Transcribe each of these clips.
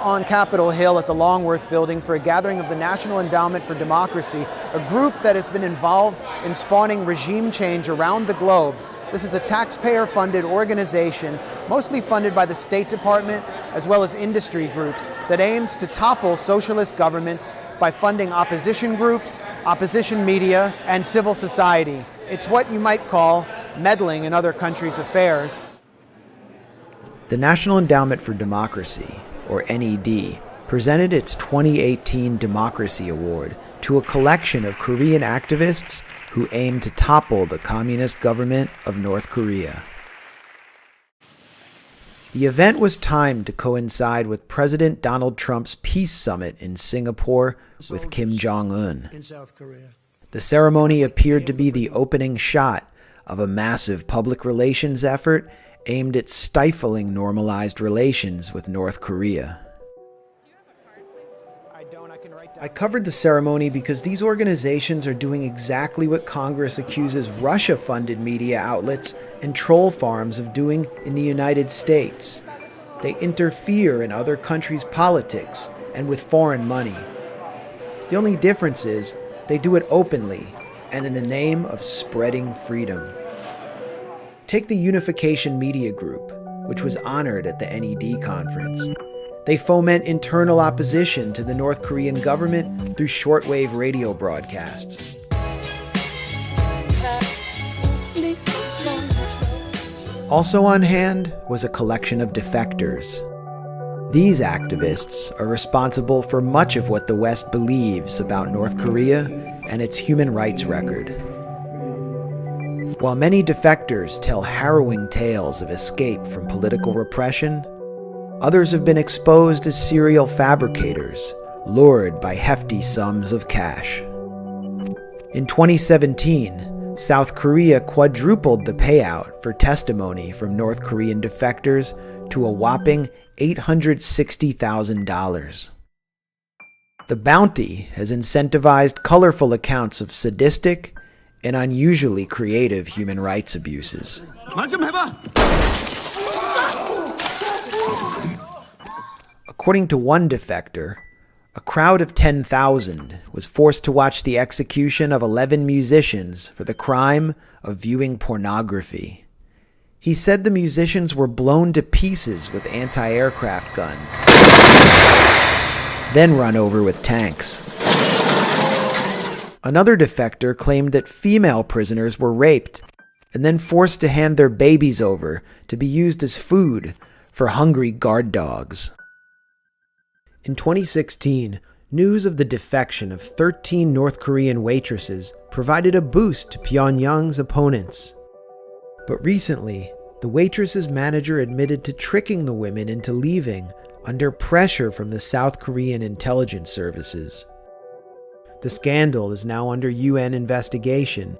on Capitol Hill at the Longworth Building for a gathering of the National Endowment for Democracy, a group that has been involved in spawning regime change around the globe. This is a taxpayer-funded organization, mostly funded by the State Department as well as industry groups, that aims to topple socialist governments by funding opposition groups, opposition media, and civil society. It's what you might call meddling in other countries' affairs. The National Endowment for Democracy, or NED, presented its 2018 Democracy Award to a collection of Korean activists who aim to topple the communist government of North Korea. The event was timed to coincide with President Donald Trump's peace summit in Singapore with Kim Jong-un. The ceremony appeared to be the opening shot of a massive public relations effort aimed at stifling normalized relations with North Korea. I covered the ceremony because these organizations are doing exactly what Congress accuses Russia-funded media outlets and troll farms of doing in the United States. They interfere in other countries' politics and with foreign money. The only difference is they do it openly and in the name of spreading freedom. Take the Unification Media Group, which was honored at the NED conference. They foment internal opposition to the North Korean government through shortwave radio broadcasts. Also on hand was a collection of defectors. These activists are responsible for much of what the West believes about North Korea and its human rights record. While many defectors tell harrowing tales of escape from political repression, others have been exposed as serial fabricators, lured by hefty sums of cash. In 2017, South Korea quadrupled the payout for testimony from North Korean defectors to a whopping $860,000. The bounty has incentivized colorful accounts of sadistic and unusually creative human rights abuses. According to one defector, a crowd of 10,000 was forced to watch the execution of 11 musicians for the crime of viewing pornography. He said the musicians were blown to pieces with anti-aircraft guns, then run over with tanks. Another defector claimed that female prisoners were raped and then forced to hand their babies over to be used as food for hungry guard dogs. In 2016, news of the defection of 13 North Korean waitresses provided a boost to Pyongyang's opponents. But recently, the waitress's manager admitted to tricking the women into leaving under pressure from the South Korean intelligence services. The scandal is now under UN investigation.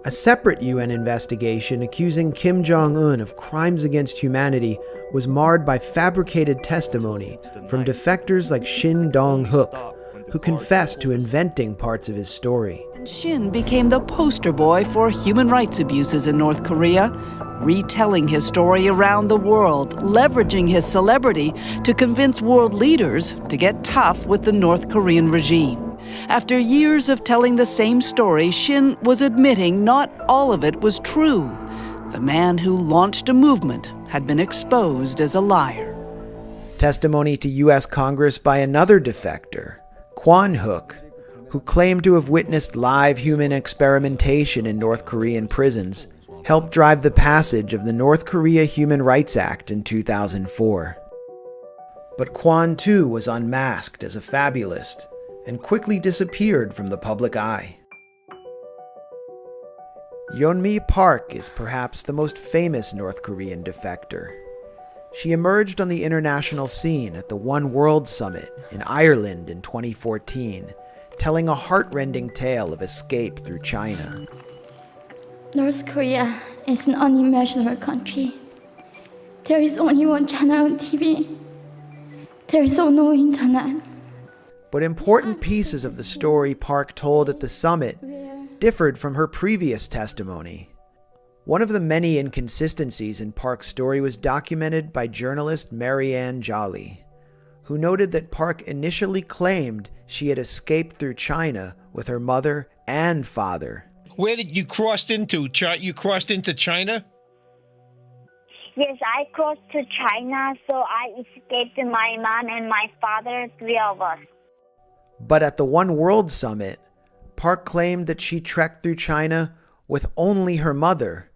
A separate UN investigation accusing Kim Jong-un of crimes against humanity was marred by fabricated testimony from defectors like Shin Dong-hook, who confessed to inventing parts of his story. Shin became the poster boy for human rights abuses in North Korea, retelling his story around the world, leveraging his celebrity to convince world leaders to get tough with the North Korean regime. After years of telling the same story, Shin was admitting not all of it was true. The man who launched a movement had been exposed as a liar. Testimony to U.S. Congress by another defector, Kwon Hook, who claimed to have witnessed live human experimentation in North Korean prisons, helped drive the passage of the North Korea Human Rights Act in 2004. But Kwon too was unmasked as a fabulist and quickly disappeared from the public eye. Yeonmi Park is perhaps the most famous North Korean defector. She emerged on the international scene at the One World Summit in Ireland in 2014, telling a heart-rending tale of escape through China. North Korea is an unimaginable country. There is only one channel on TV. There is no internet. But important pieces of the story Park told at the summit differed from her previous testimony. One of the many inconsistencies in Park's story was documented by journalist Marianne Jolly, who noted that Park initially claimed she had escaped through China with her mother and father. Where did you cross into? You crossed into China? Yes, I crossed to China, so I escaped my mom and my father, 3 of us. But at the One World Summit, Park claimed that she trekked through China with only her mother,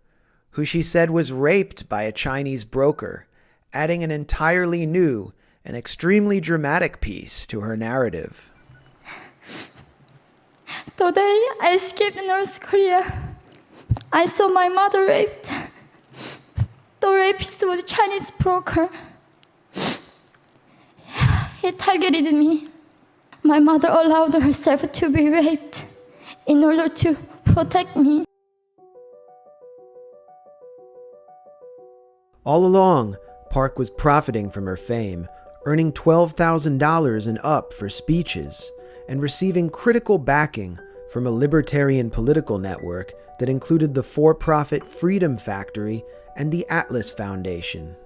who she said was raped by a Chinese broker, adding an entirely new and extremely dramatic piece to her narrative. The day I escaped North Korea, I saw my mother raped. The rapist was a Chinese broker. He targeted me. My mother allowed herself to be raped in order to protect me. All along, Park was profiting from her fame, earning $12,000 and up for speeches, and receiving critical backing from a libertarian political network that included the for-profit Freedom Factory and the Atlas Foundation.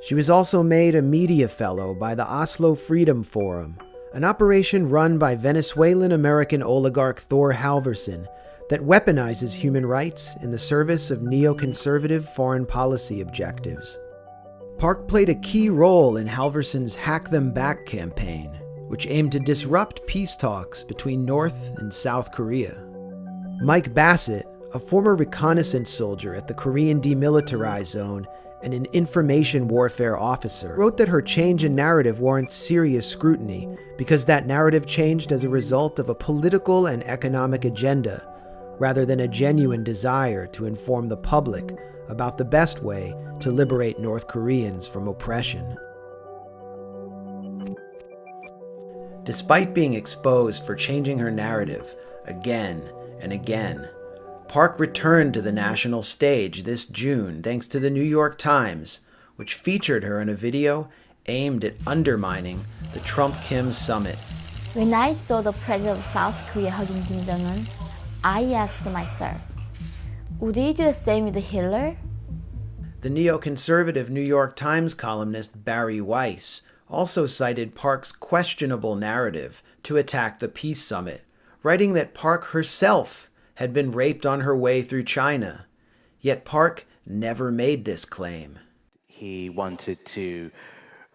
She was also made a media fellow by the Oslo Freedom Forum, an operation run by Venezuelan-American oligarch Thor Halvorsen that weaponizes human rights in the service of neoconservative foreign policy objectives. Park played a key role in Halvorsen's Hack Them Back campaign, which aimed to disrupt peace talks between North and South Korea. Mike Bassett, a former reconnaissance soldier at the Korean Demilitarized Zone and an information warfare officer, wrote that her change in narrative warrants serious scrutiny because that narrative changed as a result of a political and economic agenda, rather than a genuine desire to inform the public about the best way to liberate North Koreans from oppression. Despite being exposed for changing her narrative again and again, Park returned to the national stage this June thanks to the New York Times, which featured her in a video aimed at undermining the Trump-Kim summit. When I saw the president of South Korea hugging Kim Jong-un, I asked myself, would he do the same with Hitler? The neoconservative New York Times columnist Barry Weiss also cited Park's questionable narrative to attack the peace summit, writing that Park herself had been raped on her way through China. Yet Park never made this claim. He wanted to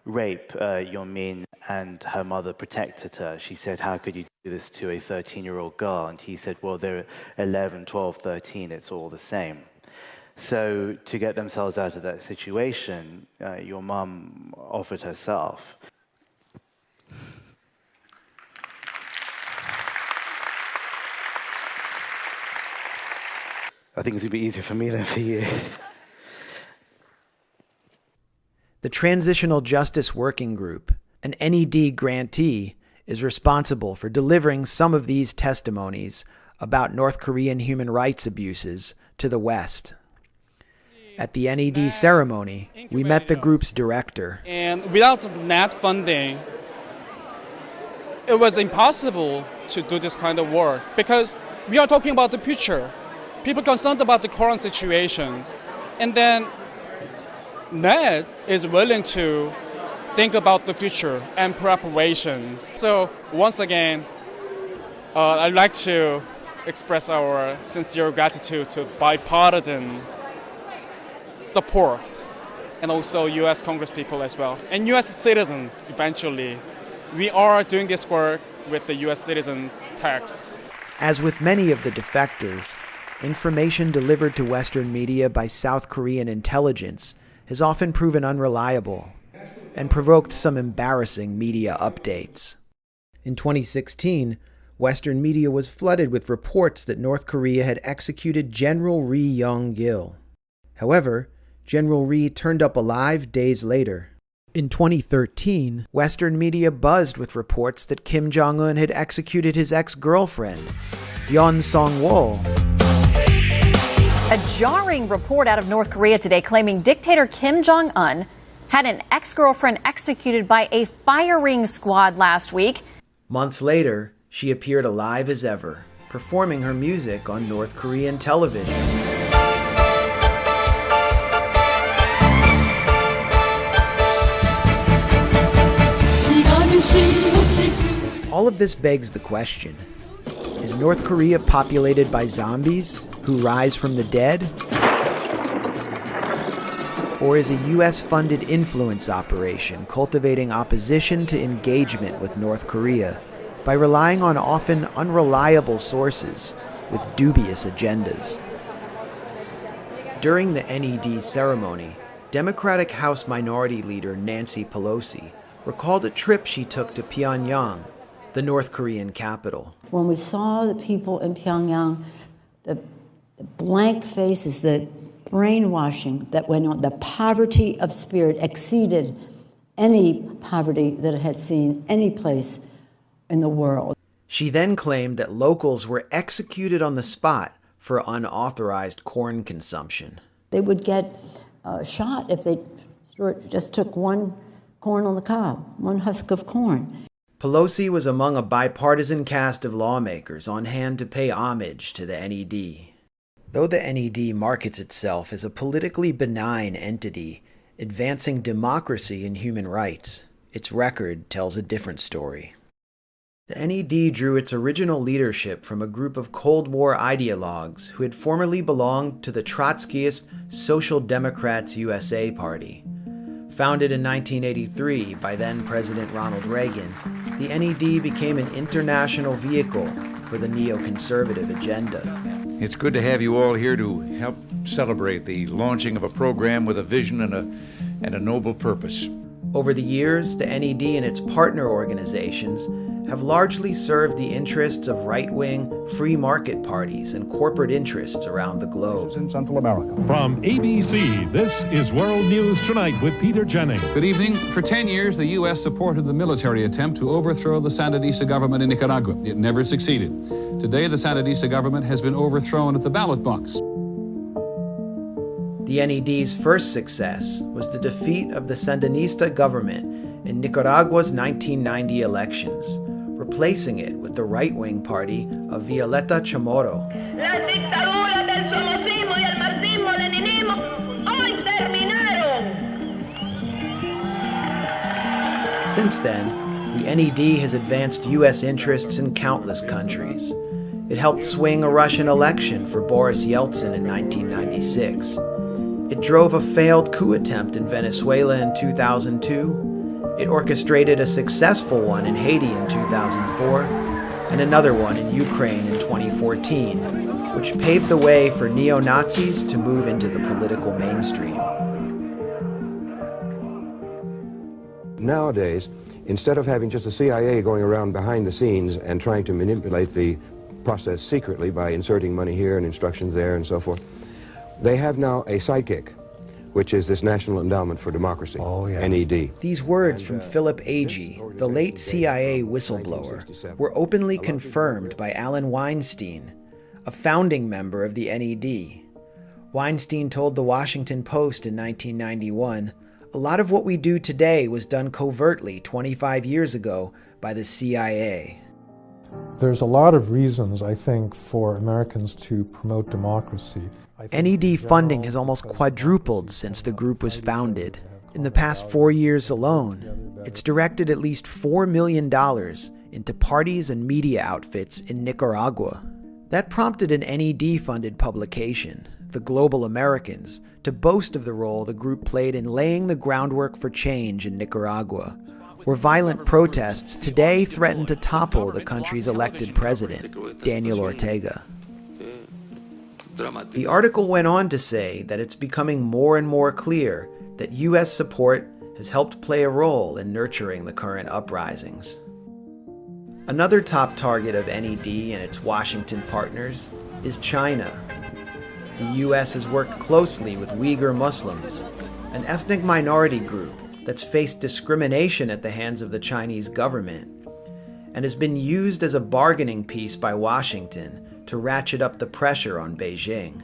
rape Yeon-min, and her mother protected her. She said, how could you do this to a 13-year-old girl? And he said, well, they're 11, 12, 13, it's all the same. So to get themselves out of that situation, your mum offered herself. I think it's going to be easier for me than for you. The Transitional Justice Working Group, an NED grantee, is responsible for delivering some of these testimonies about North Korean human rights abuses to the West. At the NED ceremony, we met the group's director. And without this NED funding, it was impossible to do this kind of work because we are talking about the future. People concerned about the current situations. And then NED is willing to think about the future and preparations. So once again, I'd like to express our sincere gratitude to bipartisan support and also U.S. Congress people as well, and U.S. citizens eventually. We are doing this work with the U.S. citizens' tax. As with many of the defectors, information delivered to Western media by South Korean intelligence has often proven unreliable and provoked some embarrassing media updates. In 2016, Western media was flooded with reports that North Korea had executed General Ri Yong-gil. However, General Ri turned up alive days later. In 2013, Western media buzzed with reports that Kim Jong-un had executed his ex-girlfriend, Yeon Song-wol. A jarring report out of North Korea today claiming dictator Kim Jong-un had an ex-girlfriend executed by a firing squad last week. Months later, she appeared alive as ever, performing her music on North Korean television. All of this begs the question: is North Korea populated by zombies who rise from the dead? Or is a US-funded influence operation cultivating opposition to engagement with North Korea by relying on often unreliable sources with dubious agendas? During the NED ceremony, Democratic House Minority Leader Nancy Pelosi recalled a trip she took to Pyongyang, the North Korean capital. When we saw the people in Pyongyang, the blank faces, the brainwashing that went on, the poverty of spirit exceeded any poverty that it had seen any place in the world. She then claimed that locals were executed on the spot for unauthorized corn consumption. They would get shot if they just took one corn on the cob, one husk of corn. Pelosi was among a bipartisan cast of lawmakers on hand to pay homage to the NED. Though the NED markets itself as a politically benign entity advancing democracy and human rights, its record tells a different story. The NED drew its original leadership from a group of Cold War ideologues who had formerly belonged to the Trotskyist Social Democrats USA Party. Founded in 1983 by then-President Ronald Reagan, the NED became an international vehicle for the neoconservative agenda. It's good to have you all here to help celebrate the launching of a program with a vision and a noble purpose. Over the years, the NED and its partner organizations have largely served the interests of right-wing, free market parties and corporate interests around the globe. In Central America. From ABC, this is World News Tonight with Peter Jennings. Good evening. For 10 years, the U.S. supported the military attempt to overthrow the Sandinista government in Nicaragua. It never succeeded. Today, the Sandinista government has been overthrown at the ballot box. The NED's first success was the defeat of the Sandinista government in Nicaragua's 1990 elections, replacing it with the right-wing party of Violeta Chamorro. La dictadura del somocismo y el marxismo-leninismo hoy terminaron. Since then, the NED has advanced U.S. interests in countless countries. It helped swing a Russian election for Boris Yeltsin in 1996. It drove a failed coup attempt in Venezuela in 2002. It orchestrated a successful one in Haiti in 2004, and another one in Ukraine in 2014, which paved the way for neo-Nazis to move into the political mainstream. Nowadays, instead of having just the CIA going around behind the scenes and trying to manipulate the process secretly by inserting money here and instructions there and so forth, they have now a sidekick, which is this National Endowment for Democracy, NED. These words from Philip Agee, the late CIA whistleblower, were openly confirmed by Alan Weinstein, a founding member of the NED. Weinstein told the Washington Post in 1991, "A lot of what we do today was done covertly 25 years ago by the CIA." There's a lot of reasons, I think, for Americans to promote democracy. NED funding has almost quadrupled since the group was founded. In the past 4 years alone, it's directed at least $4 million into parties and media outfits in Nicaragua. That prompted an NED-funded publication, The Global Americans, to boast of the role the group played in laying the groundwork for change in Nicaragua, where violent protests today threaten to topple the country's elected president, Daniel Ortega. The article went on to say that it's becoming more and more clear that U.S. support has helped play a role in nurturing the current uprisings. Another top target of NED and its Washington partners is China. The U.S. has worked closely with Uyghur Muslims, an ethnic minority group that's faced discrimination at the hands of the Chinese government, and has been used as a bargaining piece by Washington to ratchet up the pressure on Beijing.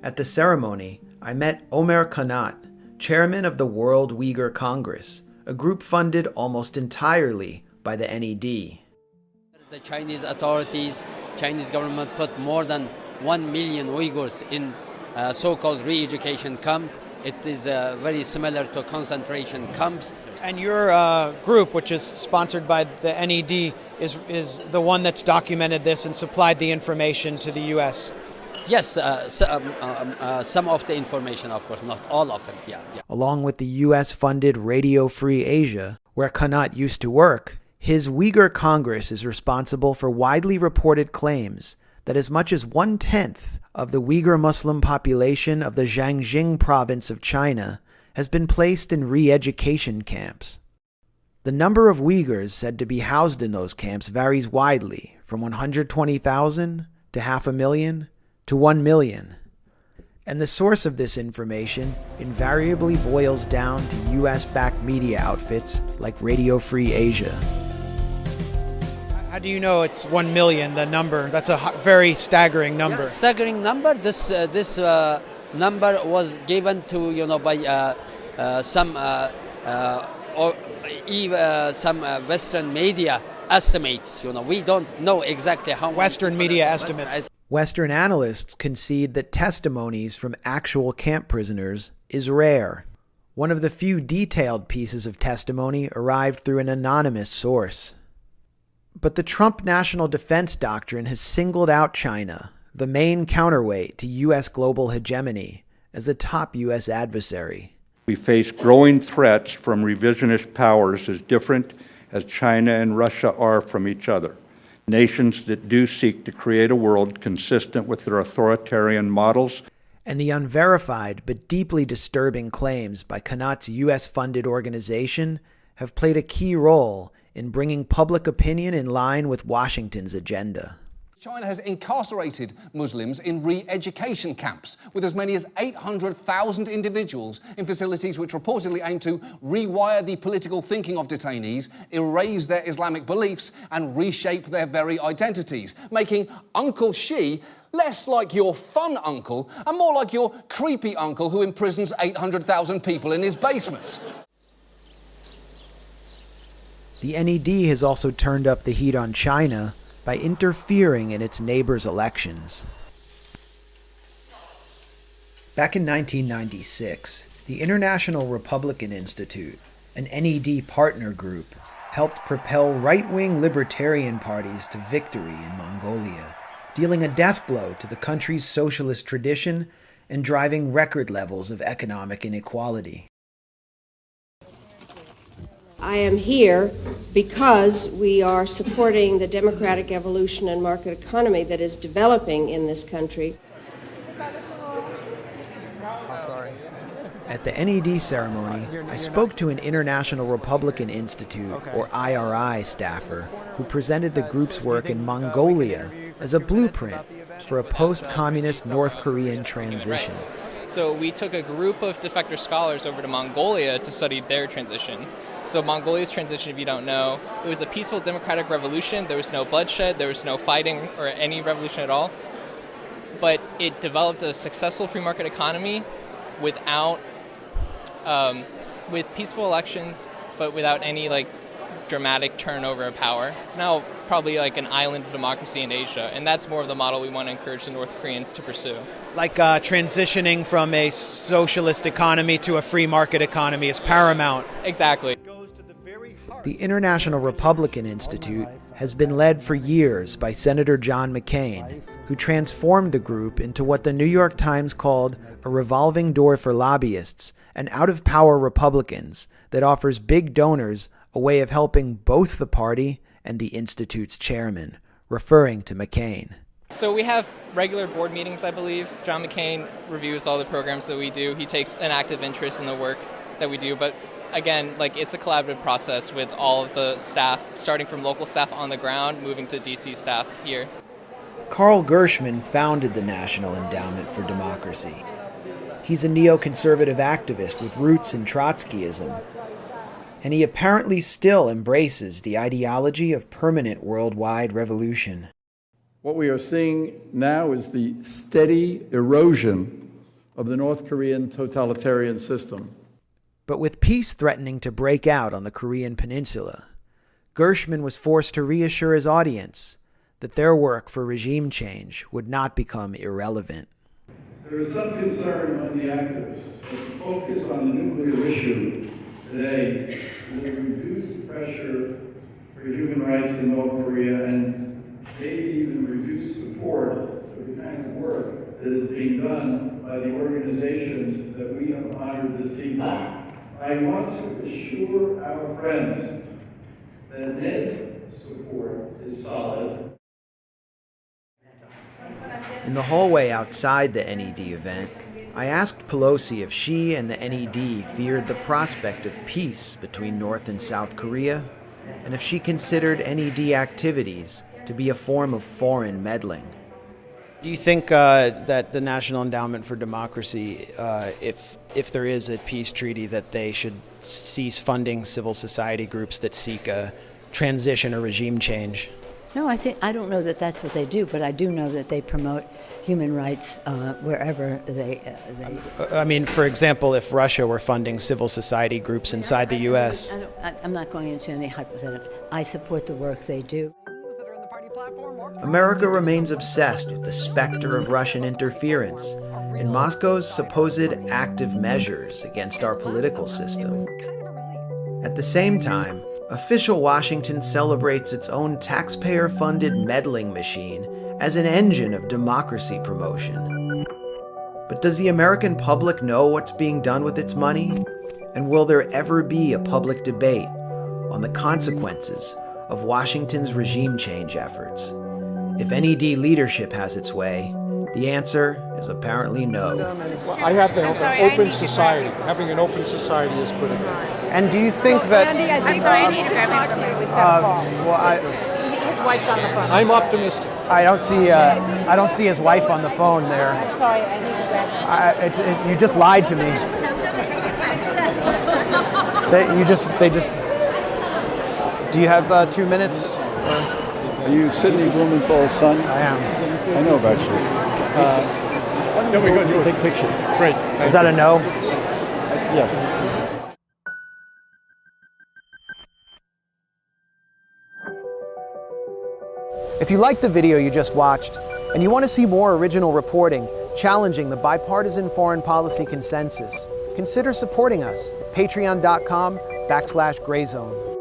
At the ceremony, I met Omer Kanat, chairman of the World Uyghur Congress, a group funded almost entirely by the NED. The Chinese authorities, Chinese government put more than 1 million Uyghurs in so-called re-education camp, It is very similar to concentration camps. And your group, which is sponsored by the NED, is the one that's documented this and supplied the information to the U.S.? Yes, some of the information, of course, not all of it, yeah. Along with the U.S.-funded Radio Free Asia, where Qanat used to work, his Uyghur Congress is responsible for widely reported claims that as much as 1/10 of the Uyghur Muslim population of the Jiangxing province of China has been placed in re-education camps. The number of Uyghurs said to be housed in those camps varies widely, from 120,000 to 500,000 to 1 million. And the source of this information invariably boils down to US-backed media outfits like Radio Free Asia. How do you know it's 1 million, the number? That's a very staggering number. Yeah, staggering number. This number was given to, by some or even some Western media estimates. We don't know exactly how much. Western media estimates. Western analysts concede that testimonies from actual camp prisoners is rare. One of the few detailed pieces of testimony arrived through an anonymous source. But the Trump national defense doctrine has singled out China, the main counterweight to U.S. global hegemony, as a top U.S. adversary. We face growing threats from revisionist powers as different as China and Russia are from each other. Nations that do seek to create a world consistent with their authoritarian models. And the unverified but deeply disturbing claims by Qanat's U.S.-funded organization have played a key role in bringing public opinion in line with Washington's agenda. China has incarcerated Muslims in re-education camps, with as many as 800,000 individuals in facilities which reportedly aim to rewire the political thinking of detainees, erase their Islamic beliefs, and reshape their very identities, making Uncle Xi less like your fun uncle and more like your creepy uncle who imprisons 800,000 people in his basement. The NED has also turned up the heat on China by interfering in its neighbors' elections. Back in 1996, the International Republican Institute, an NED partner group, helped propel right-wing libertarian parties to victory in Mongolia, dealing a death blow to the country's socialist tradition and driving record levels of economic inequality. I am here because we are supporting the democratic evolution and market economy that is developing in this country. At the NED ceremony, I spoke to an International Republican Institute, or IRI, staffer who presented the group's work in Mongolia as a blueprint for a post-communist North Korean transition. So we took a group of defector scholars over to Mongolia to study their transition. So Mongolia's transition, if you don't know, it was a peaceful democratic revolution. There was no bloodshed, there was no fighting or any revolution at all. But it developed a successful free market economy without, with peaceful elections, but without any dramatic turnover of power. It's now probably like an island of democracy in Asia, and that's more of the model we want to encourage the North Koreans to pursue. Like transitioning from a socialist economy to a free market economy is paramount. Exactly. The International Republican Institute has been led for years by Senator John McCain, who transformed the group into what the New York Times called a revolving door for lobbyists and out-of-power Republicans that offers big donors a way of helping both the party and the Institute's chairman, referring to McCain. So we have regular board meetings, I believe. John McCain reviews all the programs that we do. He takes an active interest in the work that we do, but again, it's a collaborative process with all of the staff, starting from local staff on the ground, moving to DC staff here. Carl Gershman founded the National Endowment for Democracy. He's a neoconservative activist with roots in Trotskyism, and he apparently still embraces the ideology of permanent worldwide revolution. What we are seeing now is the steady erosion of the North Korean totalitarian system. But with peace threatening to break out on the Korean peninsula, Gershman was forced to reassure his audience that their work for regime change would not become irrelevant. There is some concern among the actors that the focus on the nuclear issue today will reduce pressure for human rights in North Korea and maybe even reduce support for the kind of work that is being done by the organizations that we have honored this evening. I want to assure our friends that NED's support is solid. In the hallway outside the NED event, I asked Pelosi if she and the NED feared the prospect of peace between North and South Korea, and if she considered NED activities to be a form of foreign meddling. Do you think that the National Endowment for Democracy, if there is a peace treaty, that they should cease funding civil society groups that seek a transition or regime change? No, I don't know that that's what they do, but I do know that they promote human rights wherever they. I mean, for example, if Russia were funding civil society groups inside the U.S. I'm not going into any hypotheticals. I support the work they do. America remains obsessed with the specter of Russian interference and Moscow's supposed active measures against our political system. At the same time, official Washington celebrates its own taxpayer-funded meddling machine as an engine of democracy promotion. But does the American public know what's being done with its money? And will there ever be a public debate on the consequences of Washington's regime change efforts? If NED leadership has its way, the answer is apparently no. I have an open society. Having an open society is critical. And do you think that... Andy, I'm sorry, I need to talk to you. We've got a call. Well, his wife's on the phone. I'm optimistic. I don't see his wife on the phone there. I'm sorry, I need to grab you just lied to me. They just. Do you have 2 minutes? Are you Sidney Blumenthal's son? I am. I know about you. No, we're going to take pictures. Great. Is that a no? Yes. If you liked the video you just watched, and you want to see more original reporting challenging the bipartisan foreign policy consensus, consider supporting us at patreon.com/Grayzone.